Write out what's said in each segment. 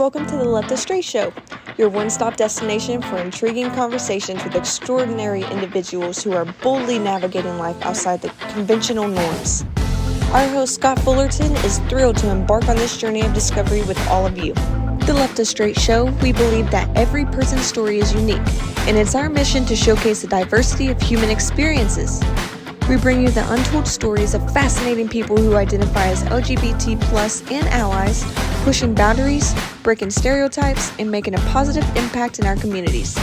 Welcome to the Left of Str8 Show, your one-stop destination for intriguing conversations with extraordinary individuals who are boldly navigating life outside the conventional norms. Our host, Scott Fullerton, is thrilled to embark on this journey of discovery with all of you. The Left of Str8 Show, we believe that every person's story is unique, and it's our mission to showcase the diversity of human experiences. We bring you the untold stories of fascinating people who identify as LGBT+ and allies, pushing boundaries, breaking stereotypes, and making a positive impact in our communities.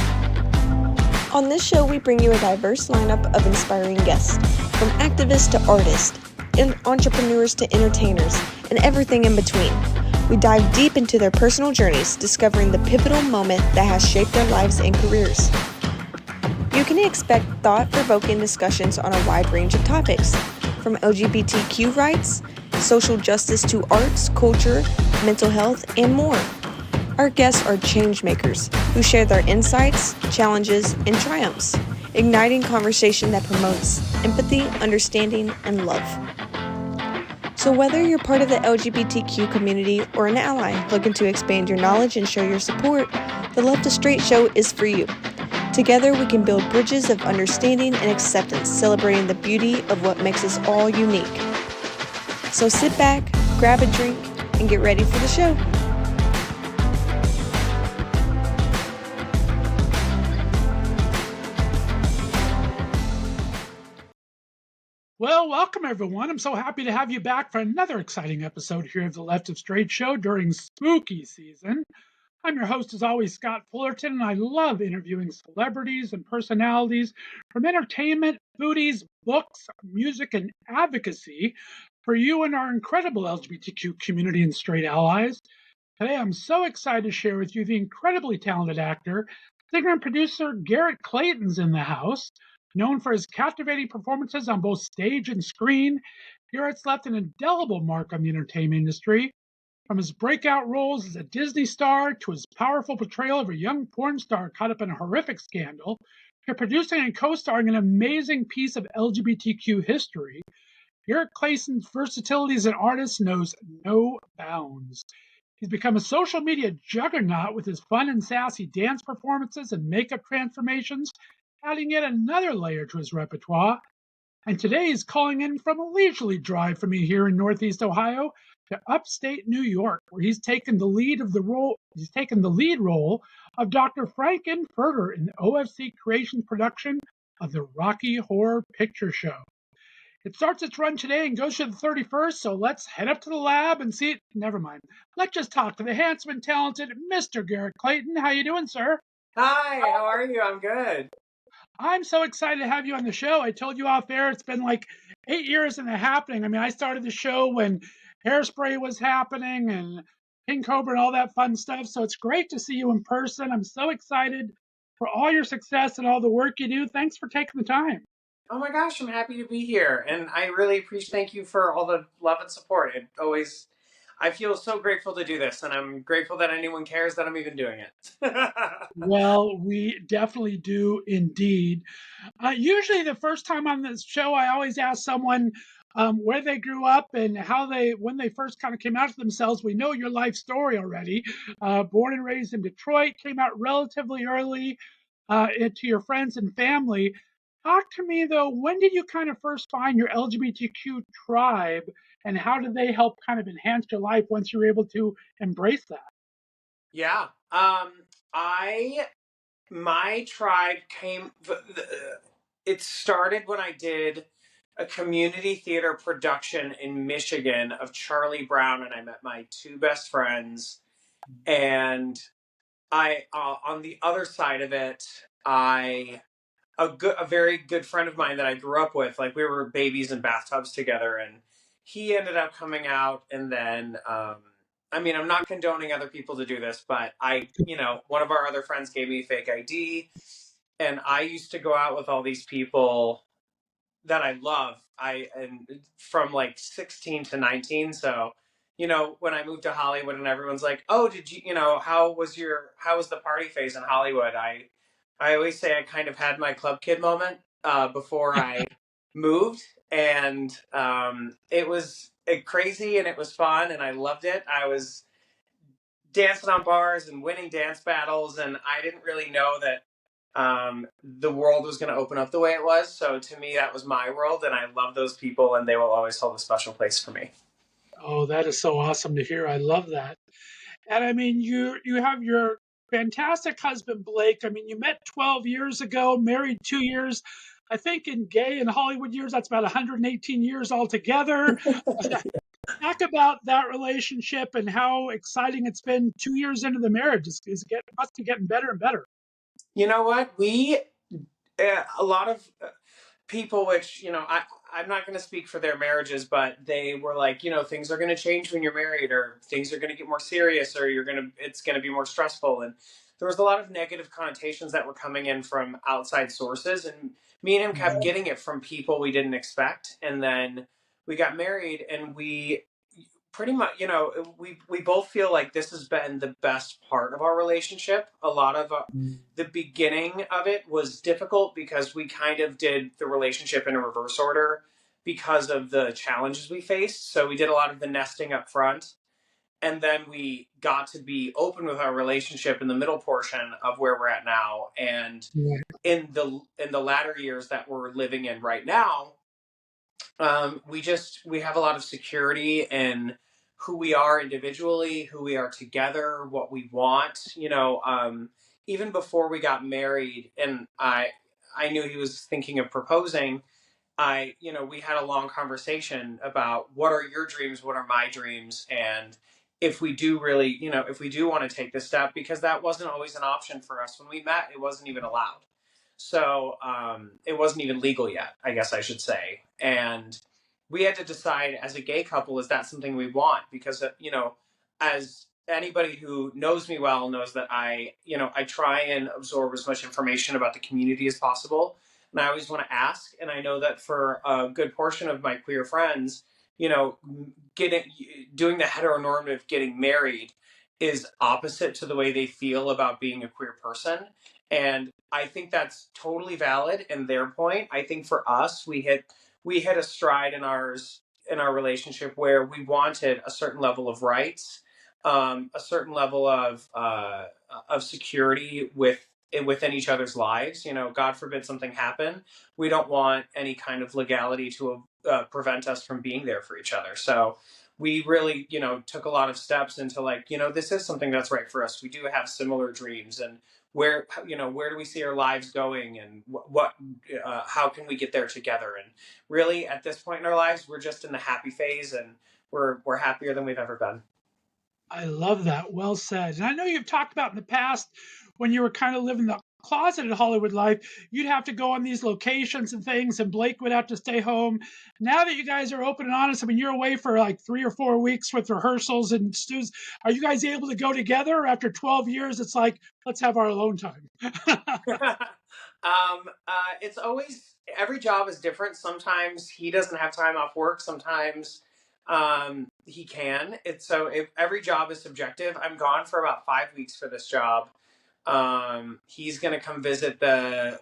On this show, we bring you a diverse lineup of inspiring guests, from activists to artists, and entrepreneurs to entertainers, and everything in between. We dive deep into their personal journeys, discovering the pivotal moment that has shaped their lives and careers. You can expect thought-provoking discussions on a wide range of topics, from LGBTQ rights, social justice to arts, culture, mental health, and more. Our guests are change makers who share their insights, challenges, and triumphs, igniting conversation that promotes empathy, understanding, and love. So whether you're part of the LGBTQ community or an ally looking to expand your knowledge and show your support, the Left of Str8 Show is for you. Together, we can build bridges of understanding and acceptance, celebrating the beauty of what makes us all unique. So sit back, grab a drink, and get ready for the show. Well, welcome everyone. I'm so happy to have you back for another exciting episode here of the Left of Str8 Show during spooky season. I'm your host, as always, Scott Fullerton, and I love interviewing celebrities and personalities from entertainment, foodies, books, music, and advocacy for you and our incredible LGBTQ community and straight allies. Today, I'm so excited to share with you the incredibly talented actor, singer, and producer Garrett Clayton's in the house. Known for his captivating performances on both stage and screen, Garrett's left an indelible mark on the entertainment industry. From his breakout roles as a Disney star to his powerful portrayal of a young porn star caught up in a horrific scandal, to producing and co-starring an amazing piece of LGBTQ history, Garrett Clayton's versatility as an artist knows no bounds. He's become a social media juggernaut with his fun and sassy dance performances and makeup transformations, adding yet another layer to his repertoire. And today he's calling in from a leisurely drive for me here in Northeast Ohio to upstate New York, where he's taken the lead role of Dr. Frank N Furter in the OFC Creations production of the Rocky Horror Picture Show. It starts its run today and goes to the 31st, so let's head up to the lab and see it. Never mind. Let's just talk to the handsome and talented Mr. Garrett Clayton. How you doing, sir? Hi, how are you? I'm good. I'm so excited to have you on the show. I told you off air, it's been like 8 years in the happening. I mean, I started the show when Hairspray was happening and King Cobra and all that fun stuff. So it's great to see you in person. I'm so excited for all your success and all the work you do. Thanks for taking the time. Oh my gosh, I'm happy to be here. And I really thank you for all the love and support. I feel so grateful to do this, and I'm grateful that anyone cares that I'm even doing it. Well, we definitely do indeed. Usually, the first time on this show, I always ask someone where they grew up and when they first kind of came out to themselves. We know your life story already. Born and raised in Detroit, came out relatively early into your friends and family. Talk to me though. When did you kind of first find your LGBTQ tribe, and how did they help kind of enhance your life once you were able to embrace that? Yeah. My tribe it started when I did a community theater production in Michigan of Charlie Brown, and I met my two best friends. And on the other side of it, a very good friend of mine that I grew up with, like we were babies in bathtubs together, and he ended up coming out, and then I mean, I'm not condoning other people to do this, but one of our other friends gave me a fake ID, and I used to go out with all these people that I love. And from like 16 to 19, so when I moved to Hollywood and everyone's like, "Oh, did you, how was the party phase in Hollywood?" I always say I kind of had my club kid moment before I moved, and it was crazy and it was fun and I loved it. I was dancing on bars and winning dance battles, and I didn't really know that the world was going to open up the way it was. So to me, that was my world, and I love those people, and they will always hold a special place for me. Oh, that is so awesome to hear. I love that. And I mean, you have your fantastic husband Blake. I mean, you met 12 years ago, married 2 years. I think in gay and Hollywood years, that's about 118 years altogether. Talk about that relationship and how exciting it's been 2 years into the marriage. Must be getting better and better. You know what? A lot of people, which, I'm not going to speak for their marriages, but they were like, things are going to change when you're married, or things are going to get more serious, or it's going to be more stressful. And there was a lot of negative connotations that were coming in from outside sources. And me and him kept getting it from people we didn't expect. And then we got married, and we pretty much, we both feel like this has been the best part of our relationship. A lot of the beginning of it was difficult because we kind of did the relationship in a reverse order because of the challenges we faced. So we did a lot of the nesting up front, and then we got to be open with our relationship in the middle portion of where we're at now. And in the latter years that we're living in right now, we have a lot of security in who we are individually, who we are together, what we want. Even before we got married, and I knew he was thinking of proposing. We had a long conversation about what are your dreams, what are my dreams, and if we do really, if we do want to take this step, because that wasn't always an option for us when we met. It wasn't even allowed. So it wasn't even legal yet, I guess I should say. And we had to decide as a gay couple, is that something we want? Because, as anybody who knows me well knows that I try and absorb as much information about the community as possible. And I always want to ask. And I know that for a good portion of my queer friends, doing the heteronormative getting married is opposite to the way they feel about being a queer person. And I think that's totally valid in their point. I think for us, we hit a stride in our relationship where we wanted a certain level of rights, a certain level of security within each other's lives. God forbid something happen. We don't want any kind of legality to prevent us from being there for each other. So we really, took a lot of steps into this is something that's right for us. We do have similar dreams, and where do we see our lives going, and how can we get there together? And really, at this point in our lives, we're just in the happy phase, and we're happier than we've ever been. I love that. Well said. And I know you've talked about in the past when you were kind of living the closeted Hollywood life, you'd have to go on these locations and things, and Blake would have to stay home. Now that you guys are open and honest, I mean, you're away for like 3 or 4 weeks with rehearsals and stews. Are you guys able to go together? Or after 12 years, it's like, let's have our alone time. It's always, every job is different. Sometimes he doesn't have time off work. Sometimes he can. Every job is subjective. I'm gone for about 5 weeks for this job. He's going to come visit the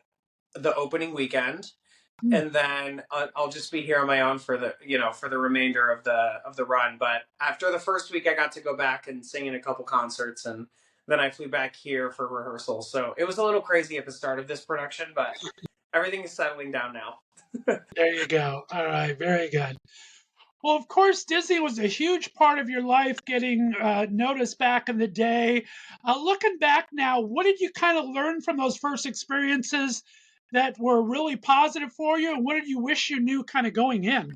opening weekend, and then I'll just be here on my own for the remainder of the run. But after the first week, I got to go back and sing in a couple concerts, and then I flew back here for rehearsals. So it was a little crazy at the start of this production, but everything is settling down now. There you go. All right, very good. Well, of course, Disney was a huge part of your life, getting noticed back in the day. Looking back now, what did you kind of learn from those first experiences that were really positive for you, and what did you wish you knew kind of going in?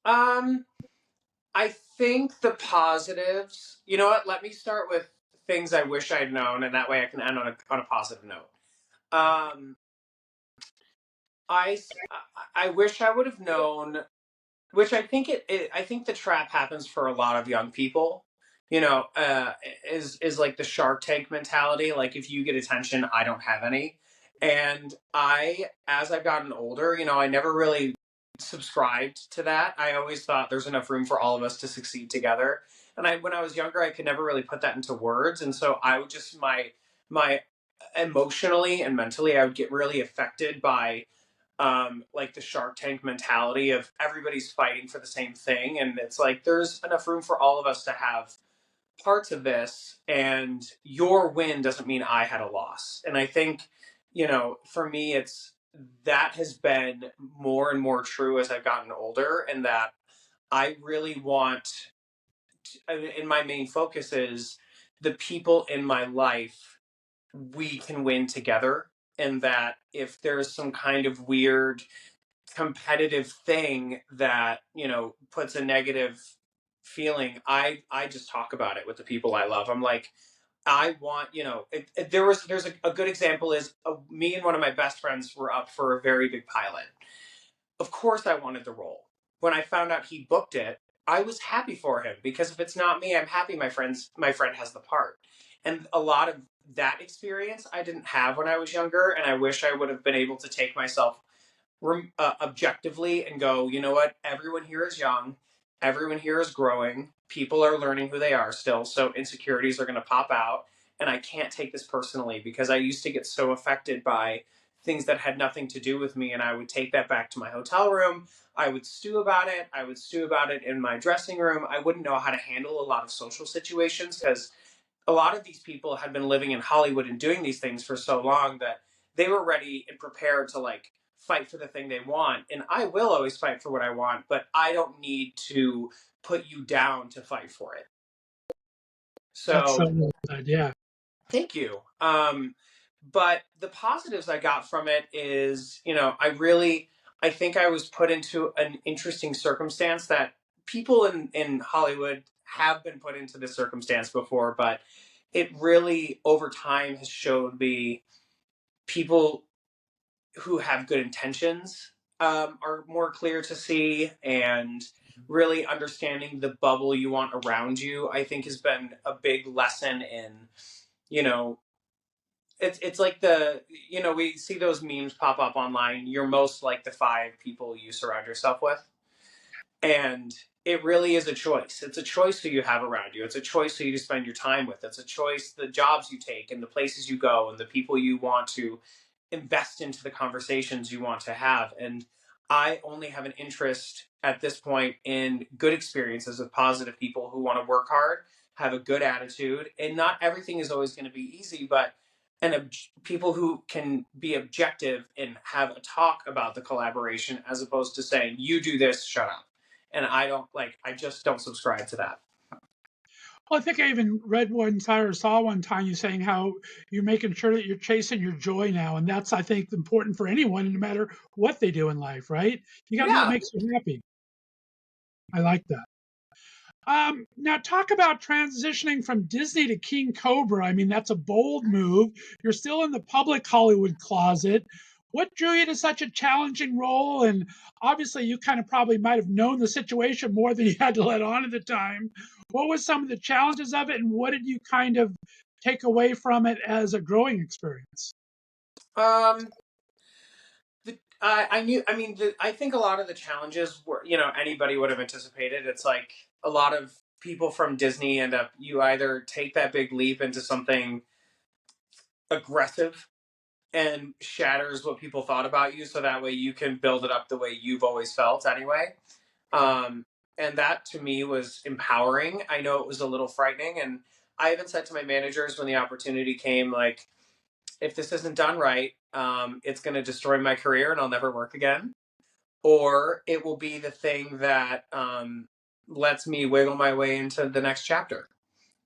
I think the positives. You know what? Let me start with things I wish I'd known, and that way I can end on a positive note. I wish I would have known, which I think I think the trap happens for a lot of young people. Is like the Shark Tank mentality. Like, if you get attention, I don't have any. And as I've gotten older, I never really subscribed to that. I always thought there's enough room for all of us to succeed together. And when I was younger, I could never really put that into words. And so I would just, my emotionally and mentally, I would get really affected by like the Shark Tank mentality of everybody's fighting for the same thing. And it's like, there's enough room for all of us to have parts of this, and your win doesn't mean I had a loss. And I think, for me, that has been more and more true as I've gotten older, and that I really want, and my main focus is the people in my life, we can win together. And that if there's some kind of weird competitive thing that puts a negative feeling, I just talk about it with the people I love. I'm like, I want, there's a good example is me and one of my best friends were up for a very big pilot. Of course I wanted the role. When I found out he booked it, I was happy for him, because if it's not me, I'm happy my friend has the part. And a lot of that experience I didn't have when I was younger, and I wish I would have been able to take myself objectively and go, you know what? Everyone here is young. Everyone here is growing. People are learning who they are still. So insecurities are going to pop out. And I can't take this personally, because I used to get so affected by things that had nothing to do with me. And I would take that back to my hotel room. I would stew about it. I would stew about it in my dressing room. I wouldn't know how to handle a lot of social situations, because a lot of these people had been living in Hollywood and doing these things for so long that they were ready and prepared to fight for the thing they want. And I will always fight for what I want, but I don't need to put you down to fight for it. That's So so well said, yeah. thank you. But the positives I got from it is, I think I was put into an interesting circumstance that people in Hollywood have been put into this circumstance before, but it really over time has showed me people who have good intentions are more clear to see, and really understanding the bubble you want around you, I think, has been a big lesson in, you know, it's like we see those memes pop up online. You're most like the 5 people you surround yourself with. And it really is a choice. It's a choice who you have around you. It's a choice who you spend your time with. It's a choice, the jobs you take and the places you go and the people you want to invest into, the conversations you want to have. And I only have an interest at this point in good experiences with positive people who want to work hard, have a good attitude, and not everything is always going to be easy, but people who can be objective and have a talk about the collaboration, as opposed to saying, you do this, shut up. And I just don't subscribe to that. Well, I think I even read one time or saw one time you saying how you're making sure that you're chasing your joy now. And that's, I think, important for anyone, no matter what they do in life, right? You got to do what Yeah. makes you happy. I like that. Now, talk about transitioning from Disney to King Cobra. I mean, that's a bold move. You're still in the public Hollywood closet. What drew you to such a challenging role? And obviously, you kind of probably might have known the situation more than you had to let on at the time. What was some of the challenges of it, and what did you kind of take away from it as a growing experience? I knew. I mean, I think a lot of the challenges were, anybody would have anticipated. It's like a lot of people from Disney end up. You either take that big leap into something aggressive and shatters what people thought about you, so that way you can build it up the way you've always felt anyway. And that to me was empowering. I know it was a little frightening, and I even said to my managers when the opportunity came, like, if this isn't done right, it's going to destroy my career and I'll never work again. Or it will be the thing that lets me wiggle my way into the next chapter.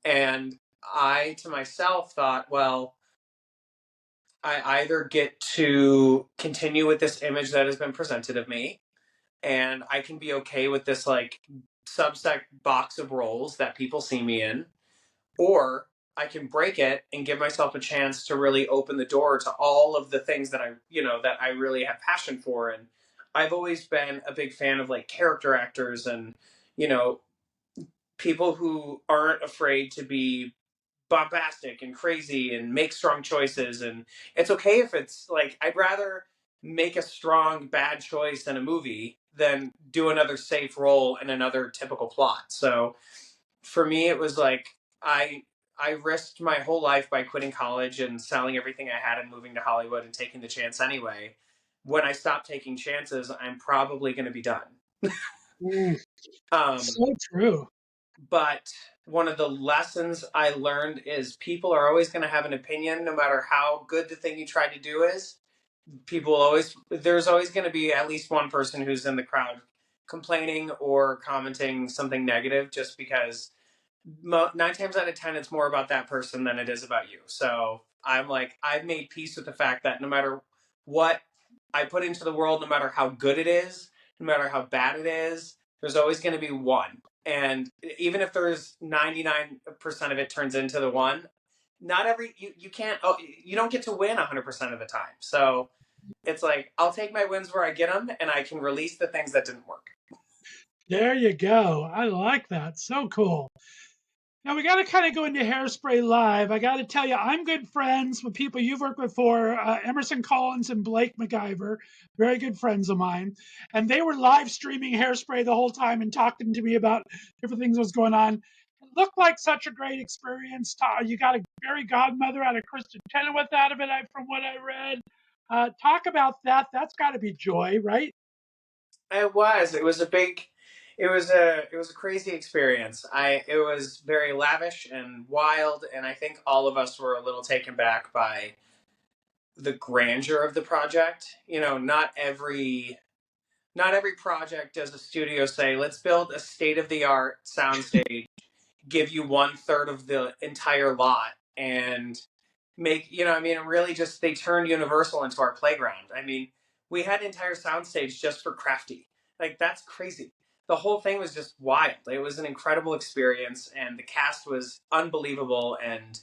And I, to myself, thought, well, I either get to continue with this image that has been presented of me, and I can be okay with this subsect box of roles that people see me in, or I can break it and give myself a chance to really open the door to all of the things that I really have passion for. And I've always been a big fan of character actors and, you know, people who aren't afraid to be bombastic and crazy and make strong choices. And it's okay if it's I'd rather make a strong bad choice in a movie than do another safe role in another typical plot. So for me, it was I I risked my whole life by quitting college and selling everything I had and moving to Hollywood and taking the chance anyway. When I stop taking chances, I'm probably going to be done. Mm, um, so true. but one of the lessons I learned is people are always going to have an opinion, no matter how good the thing you tried to do is. There's always going to be at least one person who's in the crowd complaining or commenting something negative, just because 9 times out of 10, it's more about that person than it is about you. So I'm like, I've made peace with the fact that no matter what I put into the world, no matter how good it is, no matter how bad it is, there's always going to be one. And even if there's 99% of it turns into the one, not every, you can't, you don't get to win 100% of the time. So it's like, I'll take my wins where I get them, and I can release the things that didn't work. There you go. I like that. So cool. Now we got to kind of go into Hairspray Live. I got to tell you, I'm good friends with people you've worked with before, Emerson Collins and Blake MacGyver, very good friends of mine. And they were live streaming Hairspray the whole time and talking to me about different things that was going on. It looked like such a great experience. You got a fairy godmother out of Kristen Chenoweth out of it, from what I read. Talk about that. That's got to be joy, right? It was. It was a big. It was a crazy experience. It was very lavish and wild, and I think all of us were a little taken back by the grandeur of the project. Not every project does a studio say, let's build a state of the art soundstage, give you 1/3 of the entire lot, and really just, they turned Universal into our playground. I mean, we had an entire soundstage just for Crafty. Like, that's crazy. The whole thing was just wild. It was an incredible experience, and the cast was unbelievable. And,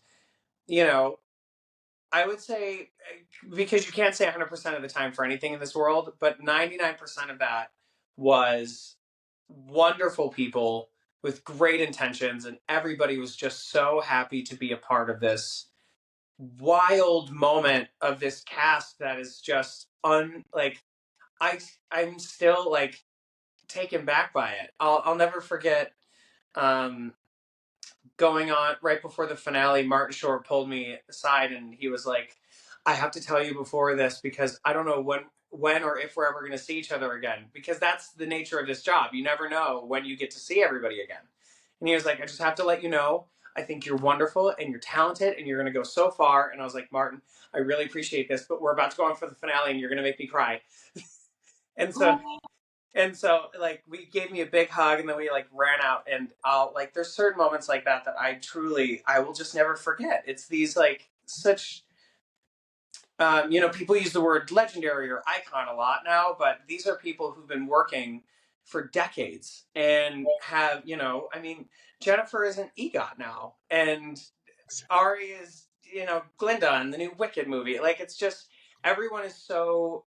I would say, because you can't say 100% of the time for anything in this world, but 99% of that was wonderful people with great intentions, and everybody was just so happy to be a part of this wild moment of this cast that is just I'm still like taken back by it. I'll never forget um going on right before the finale. Martin Short pulled me aside and he was like, I have to tell you before this, because I don't know when or if we're ever going to see each other again, because that's the nature of this job. You never know when you get to see everybody again. And he was like, I just have to let you know, I think you're wonderful and you're talented and you're going to go so far. And I was like, Martin, I really appreciate this, but we're about to go on for the finale and you're going to make me cry. and so and so, like, we gave me a big hug, and then we, like, ran out. And there's certain moments like that I will just never forget. It's these, like, such, people use the word legendary or icon a lot now, but these are people who've been working for decades and have, Jennifer is an EGOT now, and Ari is, Glinda in the new Wicked movie. Like, it's just, everyone is so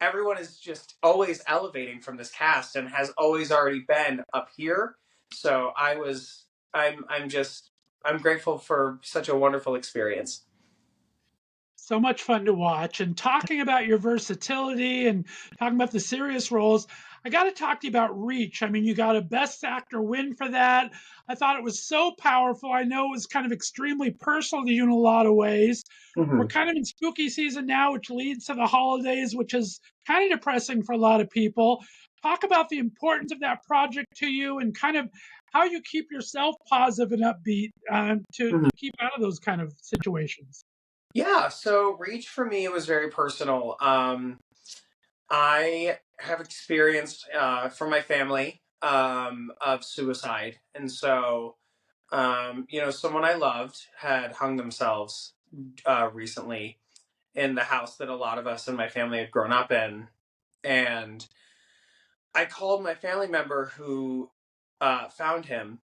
everyone is just always elevating from this cast and has always already been up here. So I'm grateful for such a wonderful experience. So much fun to watch. And talking about your versatility and talking about the serious roles, I got to talk to you about Reach. I mean, you got a Best Actor win for that. I thought it was so powerful. I know it was kind of extremely personal to you in a lot of ways. Mm-hmm. We're kind of in spooky season now, which leads to the holidays, which is kind of depressing for a lot of people. Talk about the importance of that project to you and kind of how you keep yourself positive and upbeat to keep out of those kind of situations. Yeah, so Reach for me was very personal. I have experienced from my family of suicide, and so someone I loved had hung themselves recently in the house that a lot of us in my family had grown up in, and I called my family member who found him,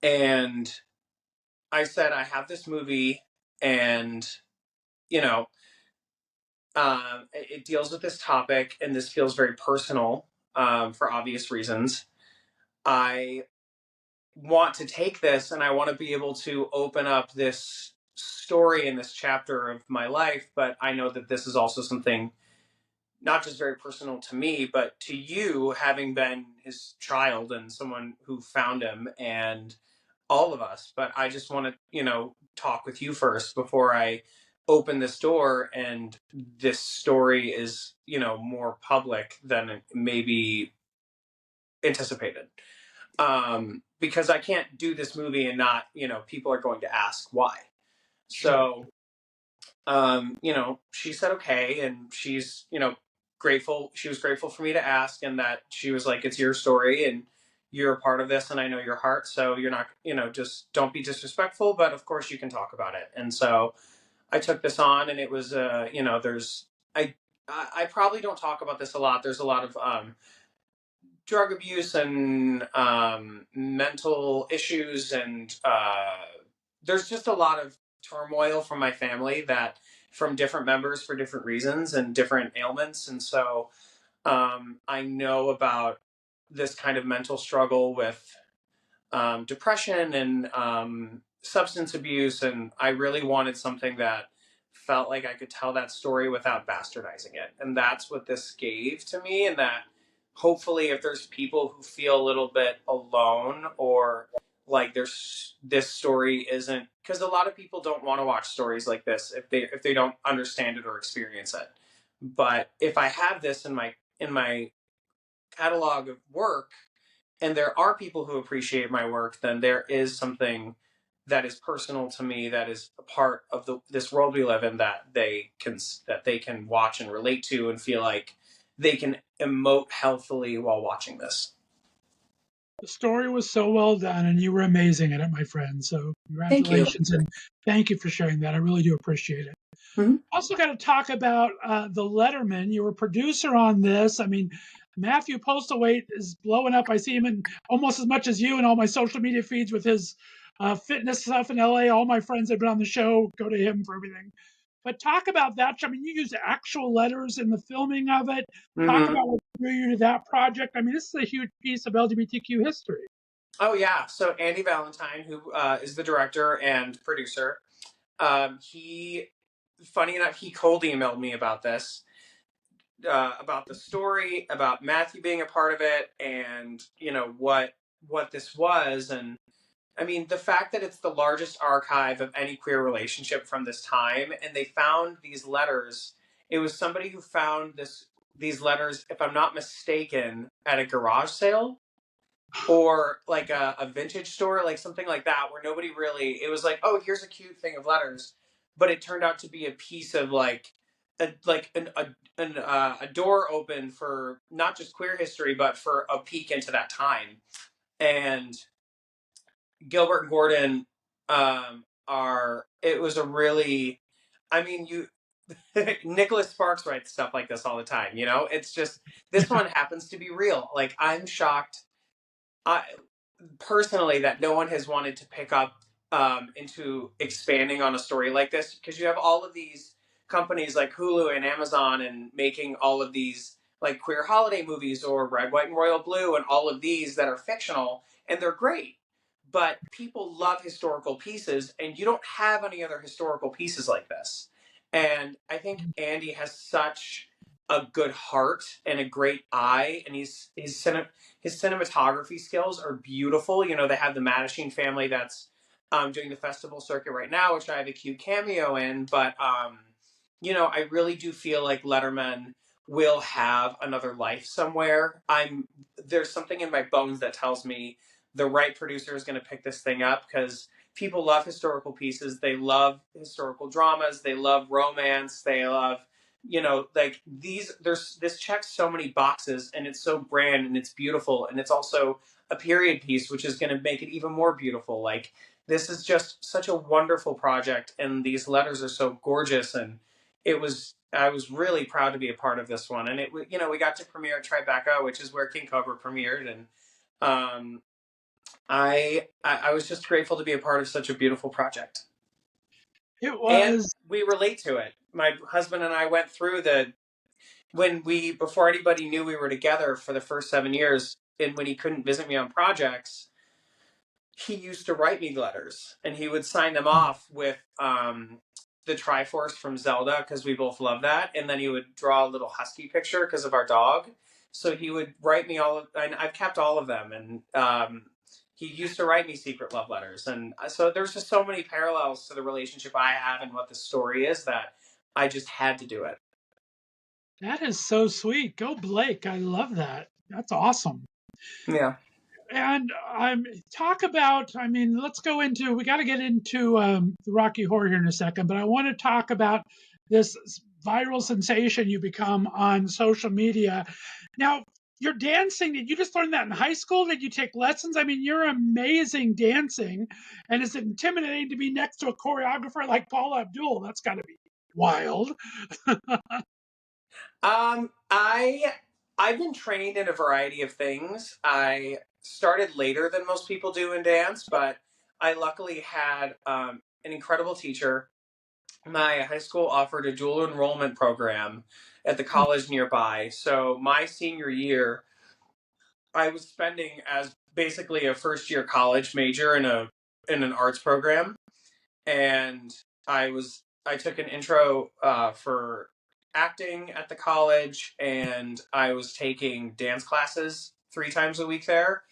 and I said, I have this movie, and you know it deals with this topic, and this feels very personal for obvious reasons. I want to take this, and I want to be able to open up this story in this chapter of my life, but I know that this is also something not just very personal to me, but to you, having been his child and someone who found him, and all of us. But I just want to, talk with you first before I open this door, and this story is, more public than it maybe anticipated. because I can't do this movie and not, people are going to ask why. So, she said okay, and she's, grateful. She was grateful for me to ask, and that she was like, it's your story, and you're a part of this, and I know your heart, so you're not, just don't be disrespectful, but of course you can talk about it. And so I took this on, and it was, I probably don't talk about this a lot. There's a lot of drug abuse and mental issues, and there's just a lot of turmoil from my family, that from different members for different reasons and different ailments. And so I know about this kind of mental struggle with depression and substance abuse, and I really wanted something that felt like I could tell that story without bastardizing it. And that's what this gave to me. And that hopefully, if there's people who feel a little bit alone, or like this story isn't, because a lot of people don't want to watch stories like this if they don't understand it or experience it. But if I have this in my catalog of work, and there are people who appreciate my work, then there is something that is personal to me, that is a part of this world we live in, that they can watch and relate to, and feel like they can emote healthily while watching this. The story was so well done, and you were amazing at it, my friend. So congratulations, and thank you for sharing that. I really do appreciate it. Mm-hmm. Also got to talk about the Letterman. You were a producer on this. I mean, Matthew Postlewaite is blowing up. I see him in almost as much as you in all my social media feeds with his fitness stuff in LA. All my friends that have been on the show go to him for everything. But talk about that. I mean, you used actual letters in the filming of it. Mm-hmm. Talk about what drew you to that project. I mean, this is a huge piece of LGBTQ history. Oh, yeah. So Andy Valentine, who is the director and producer, funny enough, he cold emailed me about this. About the story, about Matthew being a part of it, and what this was. And I mean, the fact that it's the largest archive of any queer relationship from this time, and they found these letters. It was somebody who found these letters, if I'm not mistaken, at a garage sale, or like a vintage store, like something like that, where nobody really. It was like, oh, here's a cute thing of letters, but it turned out to be a piece of a door open for not just queer history, but for a peek into that time. And Gilbert and Gordon it was a really, I mean, Nicholas Sparks writes stuff like this all the time. It's just, this one happens to be real. Like, I'm shocked, personally, that no one has wanted to pick up into expanding on a story like this, because you have all of these companies like Hulu and Amazon, and making all of these like queer holiday movies, or Red, White, and Royal Blue, and all of these that are fictional, and they're great. But people love historical pieces, and you don't have any other historical pieces like this. And I think Andy has such a good heart and a great eye, and his cinematography skills are beautiful. They have the Mattachine family that's doing the festival circuit right now, which I have a cute cameo in. But I really do feel like Letterman will have another life somewhere. There's something in my bones that tells me the right producer is going to pick this thing up, because people love historical pieces. They love historical dramas. They love romance. They love, like this checks so many boxes, and it's so grand, and it's beautiful. And it's also a period piece, which is going to make it even more beautiful. Like, this is just such a wonderful project, and these letters are so gorgeous. And I was really proud to be a part of this one. And we got to premiere at Tribeca, which is where King Cobra premiered. And I was just grateful to be a part of such a beautiful project. It was. And we relate to it. My husband and I went through before anybody knew we were together for the first 7 years, and when he couldn't visit me on projects, he used to write me letters, and he would sign them off with the Triforce from Zelda, because we both love that. And then he would draw a little husky picture because of our dog. So he would write me and I've kept all of them. And he used to write me secret love letters. And so there's just so many parallels to the relationship I have and what the story is, that I just had to do it. That is so sweet. Go Blake. I love that. That's awesome. Yeah. And talk about, let's go into, we got to get into the Rocky Horror here in a second, but I want to talk about this viral sensation you become on social media. Now, you're dancing. Did you just learn that in high school? Did you take lessons? I mean, you're amazing dancing. And is it intimidating to be next to a choreographer like Paula Abdul? That's got to be wild. I've been trained in a variety of things. I started later than most people do in dance, but I luckily had an incredible teacher. My high school offered a dual enrollment program at the college nearby. So my senior year, I was spending as basically a first year college major in an arts program, and I took an intro for acting at the college, and I was taking dance classes 3 times a week there.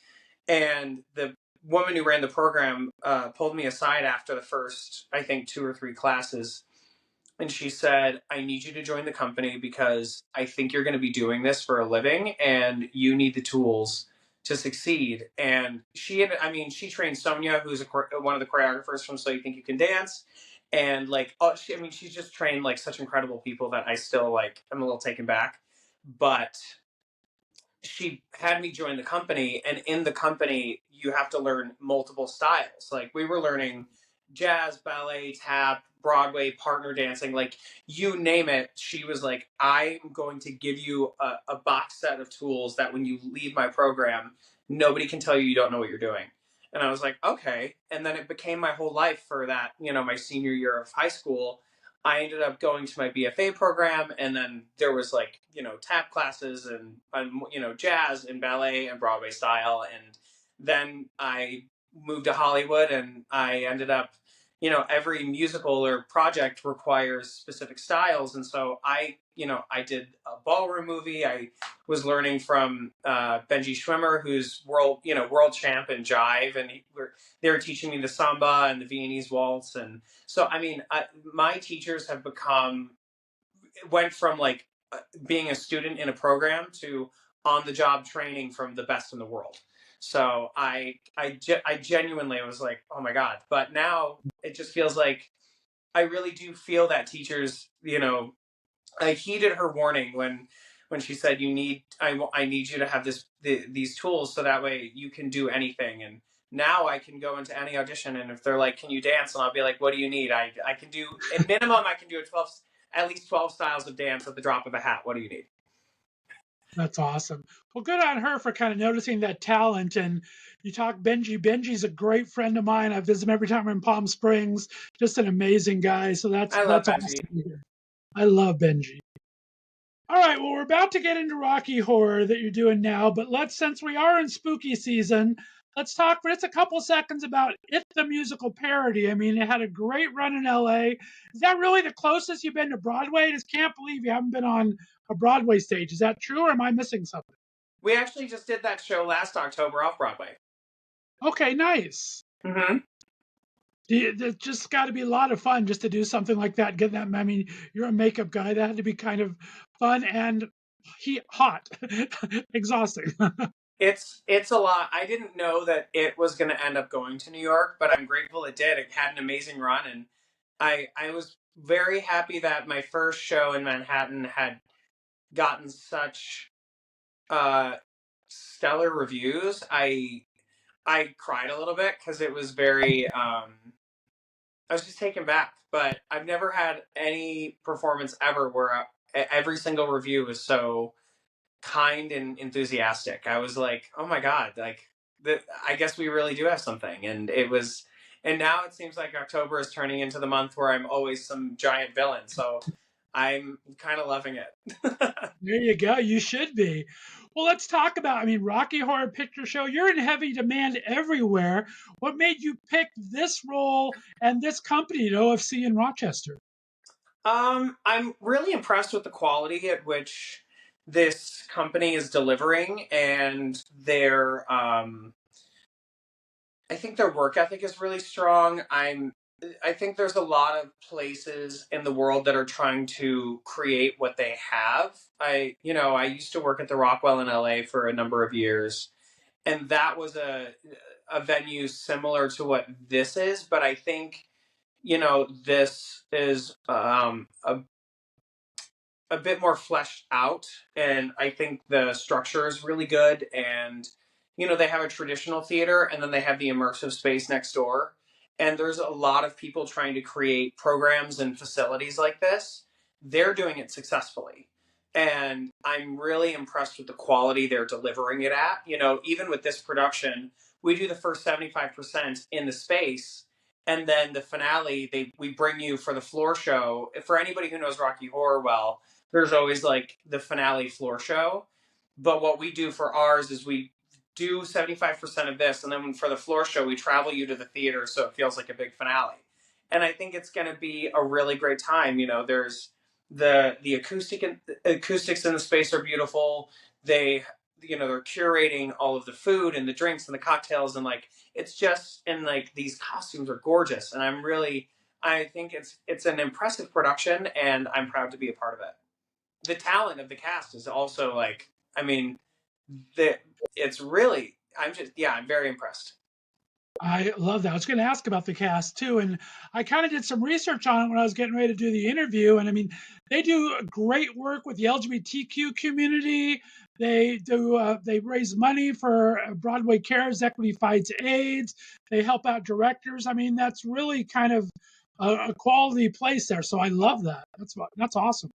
And the woman who ran the program pulled me aside after the first, I think, 2 or 3 classes, and she said, I need you to join the company because I think you're going to be doing this for a living and you need the tools to succeed. And she trained Sonia, who's one of the choreographers from So You Think You Can Dance. And she's just trained like such incredible people that I still I'm a little taken back. But she had me join the company, and in the company you have to learn multiple styles. Like we were learning jazz, ballet, tap, Broadway, partner dancing, like you name it. She was like, I'm going to give you a box set of tools that when you leave my program, nobody can tell you don't know what you're doing. And I was like, okay. And then it became my whole life for that, my senior year of high school. I ended up going to my BFA program, and then there was tap classes and jazz and ballet and Broadway style, and then I moved to Hollywood, and I ended up every musical or project requires specific styles, and so I did a ballroom movie. I was learning from Benji Schwimmer, who's world champ in jive, and they were teaching me the samba and the Viennese waltz. And so, my teachers have went from being a student in a program to on the job training from the best in the world. So I genuinely was like, oh my God. But now it just feels like I really do feel that teachers, I heeded her warning when she said, I need you to have these tools so that way you can do anything. And now I can go into any audition, and if they're like, can you dance? And I'll be like, what do you need? I can do, at minimum, I can do at least 12 styles of dance at the drop of a hat. What do you need? That's awesome. Well, good on her for kind of noticing that talent. And you talk Benji. Benji's a great friend of mine. I visit him every time I'm in Palm Springs. Just an amazing guy. So that's I love awesome Benji. to hear. I love Benji. All right, well, we're about to get into Rocky Horror that you're doing now, but since we are in spooky season, let's talk for just a couple seconds about It the Musical parody. I mean, it had a great run in LA. Is that really the closest you've been to Broadway? I just can't believe you haven't been on a Broadway stage. Is that true, or am I missing something? We actually just did that show last October off Broadway. Okay, nice. Mm-hmm. It's just got to be a lot of fun just to do something like that. Get that. I mean, you're a makeup guy. That had to be kind of fun and hot, exhausting. It's a lot. I didn't know that it was going to end up going to New York, but I'm grateful it did. It had an amazing run, and I was very happy that my first show in Manhattan had gotten such stellar reviews. I cried a little bit because it was very I was just taken back. But I've never had any performance ever where every single review was so kind and enthusiastic. I was like, oh my God, I guess we really do have something. And now it seems like October is turning into the month where I'm always some giant villain. So I'm kind of loving it. There you go. You should be. Well, let's talk about, Rocky Horror Picture Show. You're in heavy demand everywhere. What made you pick this role and this company at OFC in Rochester? I'm really impressed with the quality at which this company is delivering, and I think their work ethic is really strong. I think there's a lot of places in the world that are trying to create what they have. I used to work at the Rockwell in LA for a number of years, and that was a venue similar to what this is, but I think, this is a bit more fleshed out, and I think the structure is really good. And they have a traditional theater, and then they have the immersive space next door, and there's a lot of people trying to create programs and facilities like this. They're doing it successfully, and I'm really impressed with the quality they're delivering it at. Even with this production, we do the first 75% in the space, and then the finale, we bring you for the floor show. For anybody who knows Rocky Horror well, there's always like the finale floor show. But what we do for ours is we do 75% of this, and then for the floor show, we travel you to the theater so it feels like a big finale. And I think it's going to be a really great time. There's the acoustics in the space are beautiful. They're curating all of the food and the drinks and the cocktails, and like it's just, and like these costumes are gorgeous, and I think it's an impressive production, and I'm proud to be a part of it. The talent of the cast is also like, I mean, it's really, I'm very impressed. I love that. I was going to ask about the cast too, and I kind of did some research on it when I was getting ready to do the interview. And I mean, they do great work with the LGBTQ community. They raise money for Broadway Cares, Equity Fights AIDS. They help out directors. I mean, that's really kind of a quality place there. So I love that. That's awesome.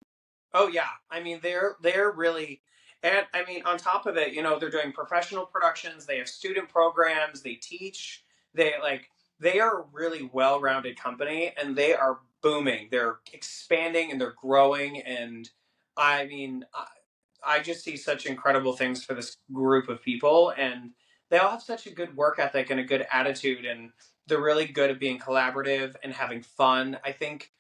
Oh yeah, I mean they're really, and I mean on top of it, they're doing professional productions. They have student programs. They teach. They are a really well-rounded company, and they are booming. They're expanding and they're growing. And I mean, I just see such incredible things for this group of people, and they all have such a good work ethic and a good attitude, and they're really good at being collaborative and having fun. I think,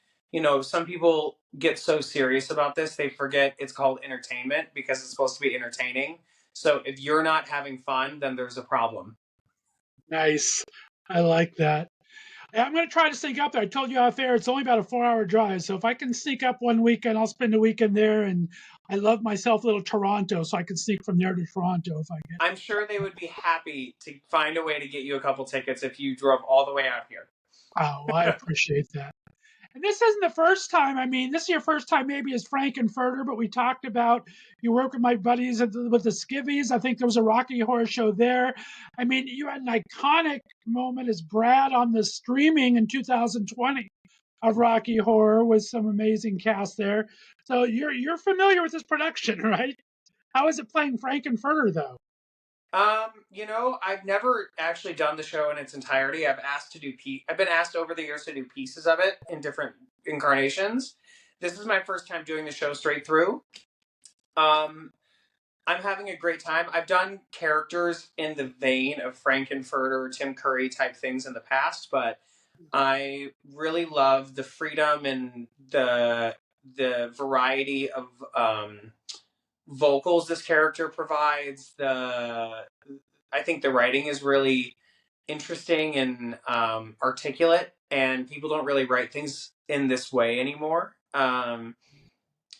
some people get so serious about this, they forget it's called entertainment because it's supposed to be entertaining. So if you're not having fun, then there's a problem. Nice. I like that. I'm going to try to sneak up there. I told you off air, it's only about a 4-hour drive. So if I can sneak up one weekend, I'll spend a weekend there. And I love myself a little Toronto, so I can sneak from there to Toronto if I get. I'm sure they would be happy to find a way to get you a couple tickets if you drove all the way out here. Oh, well, I appreciate that. And this isn't the first time. I mean, this is your first time maybe as Frank and Furter, but we talked about you work with my buddies with the Skivvies. I think there was a Rocky Horror show there. I mean, you had an iconic moment as Brad on the streaming in 2020 of Rocky Horror with some amazing cast there. So you're familiar with this production, right? How is it playing Frank and Furter though? I've never actually done the show in its entirety. I've been asked over the years to do pieces of it in different incarnations. This is my first time doing the show straight through. I'm having a great time. I've done characters in the vein of Frankenfurter, Tim Curry type things in the past, but I really love the freedom and the variety of vocals this character provides. I think the writing is really interesting and articulate, and people don't really write things in this way anymore.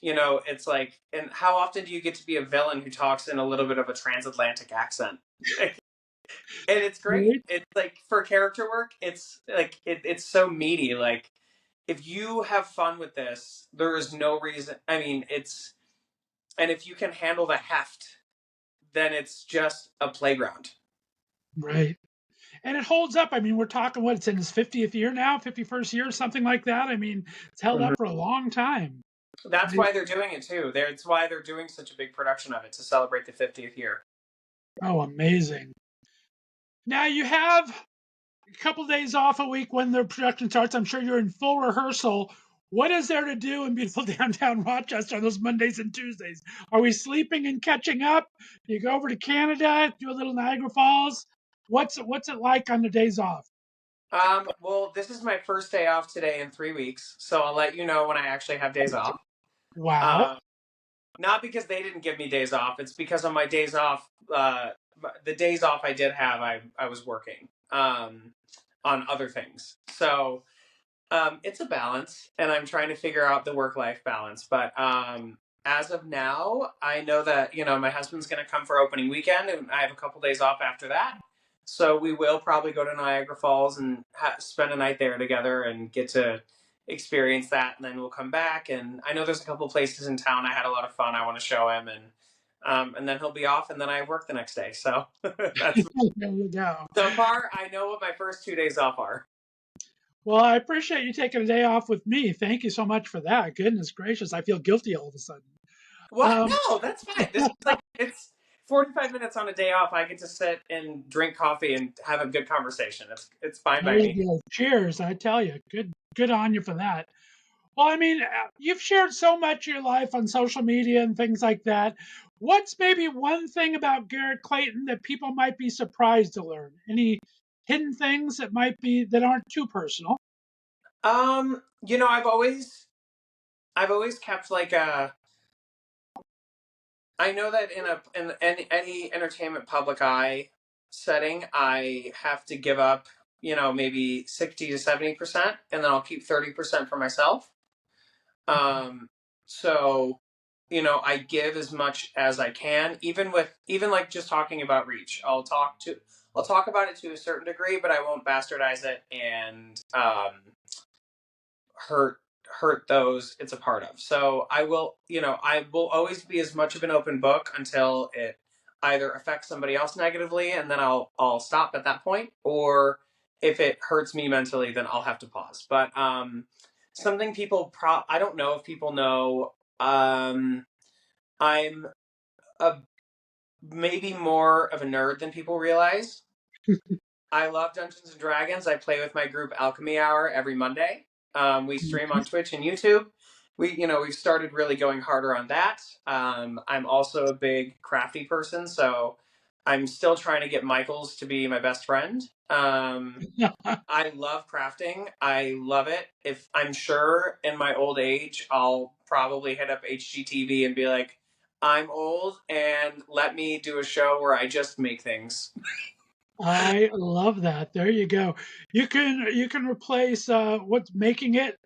It's like, and how often do you get to be a villain who talks in a little bit of a transatlantic accent? And it's great. It's like, for character work, it's like it's so meaty. Like, if you have fun with this, there is no reason. I mean, and if you can handle the heft, then it's just a playground. Right. And it holds up. I mean, we're talking it's in its 50th year now, 51st year, something like that. I mean, it's held up for a long time. That's why they're doing it too. That's why they're doing such a big production of it, to celebrate the 50th year. Oh, amazing. Now you have a couple of days off a week when the production starts. I'm sure you're in full rehearsal. What is there to do in beautiful downtown Rochester on those Mondays and Tuesdays? Are we sleeping and catching up? Do you go over to Canada, do a little Niagara Falls? What's it like on the days off? Well, this is my first day off today in 3 weeks, so I'll let you know when I actually have days off. Wow. Not because they didn't give me days off. It's because on my days off, the days off I did have, I was working on other things. So it's a balance, and I'm trying to figure out the work-life balance. But as of now, I know that, my husband's going to come for opening weekend, and I have a couple days off after that. So we will probably go to Niagara Falls and spend a night there together and get to experience that. And then we'll come back. And I know there's a couple places in town I had a lot of fun I want to show him. And then he'll be off, and then I work the next day. So that's There you go. so far, I know what my first 2 days off are. Well, I appreciate you taking a day off with me. Thank you so much for that. Goodness gracious, I feel guilty all of a sudden. What? No, that's fine. This is it's 45 minutes on a day off. I get to sit and drink coffee and have a good conversation. It's fine by me. Cheers, I tell you. Good on you for that. Well, I mean, you've shared so much of your life on social media and things like that. What's maybe one thing about Garrett Clayton that people might be surprised to learn? Any hidden things that aren't too personal? I've always kept I know that in any entertainment public eye setting, I have to give up, maybe 60 to 70%, and then I'll keep 30% for myself. So, I give as much as I can, even like just talking about reach. I'll talk about it to a certain degree, but I won't bastardize it and hurt those it's a part of. So I will always be as much of an open book until it either affects somebody else negatively, and then I'll stop at that point, or if it hurts me mentally, then I'll have to pause. But something people I don't know if people know, I'm maybe more of a nerd than people realize. I love Dungeons and Dragons. I play with my group Alchemy Hour every Monday. We stream on Twitch and YouTube. We've started really going harder on that. I'm also a big crafty person, so I'm still trying to get Michaels to be my best friend. I love crafting. I love it. If I'm sure in my old age, I'll probably hit up HGTV and be like, I'm old and let me do a show where I just make things. I love that. There you go. You can replace what's making it.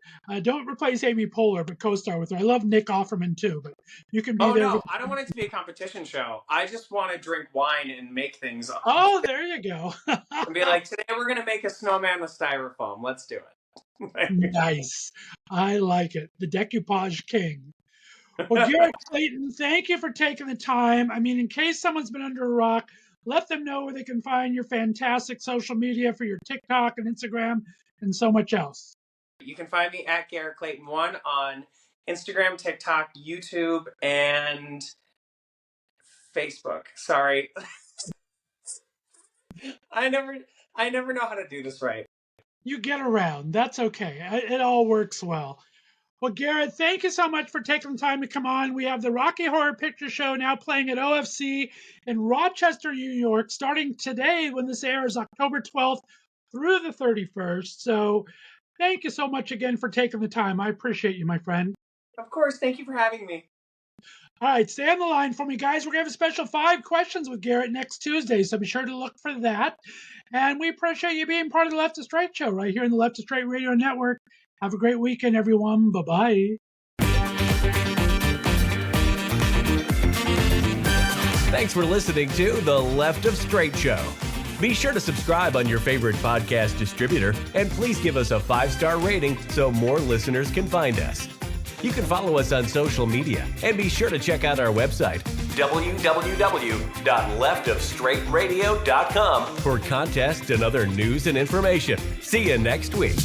Don't replace Amy Poehler, but co-star with her. I love Nick Offerman too, but you can be there. No, I don't want it to be a competition show. I just want to drink wine and make things. Oh, there you go. And be like, today we're gonna make a snowman with styrofoam. Let's do it. Nice. I like it. The decoupage king. Well, Garrett Clayton, thank you for taking the time. I mean, in case someone's been under a rock, let them know where they can find your fantastic social media for your TikTok and Instagram and so much else. You can find me at Garrett Clayton 1 on Instagram, TikTok, YouTube, and Facebook. Sorry. I never know how to do this right. You get around. That's okay. It all works well. Well, Garrett, thank you so much for taking the time to come on. We have the Rocky Horror Picture Show now playing at OFC in Rochester, New York, starting today when this airs, October 12th through the 31st. So thank you so much again for taking the time. I appreciate you, my friend. Of course. Thank you for having me. All right, stay on the line for me, guys. We're going to have a special 5 questions with Garrett next Tuesday, so be sure to look for that. And we appreciate you being part of the Left of Str8 show right here in the Left of Str8 Radio Network. Have a great weekend, everyone. Bye-bye. Thanks for listening to the Left of Str8 show. Be sure to subscribe on your favorite podcast distributor, and please give us a 5-star rating so more listeners can find us. You can follow us on social media, and be sure to check out our website, www.leftofstraightradio.com, for contests and other news and information. See you next week.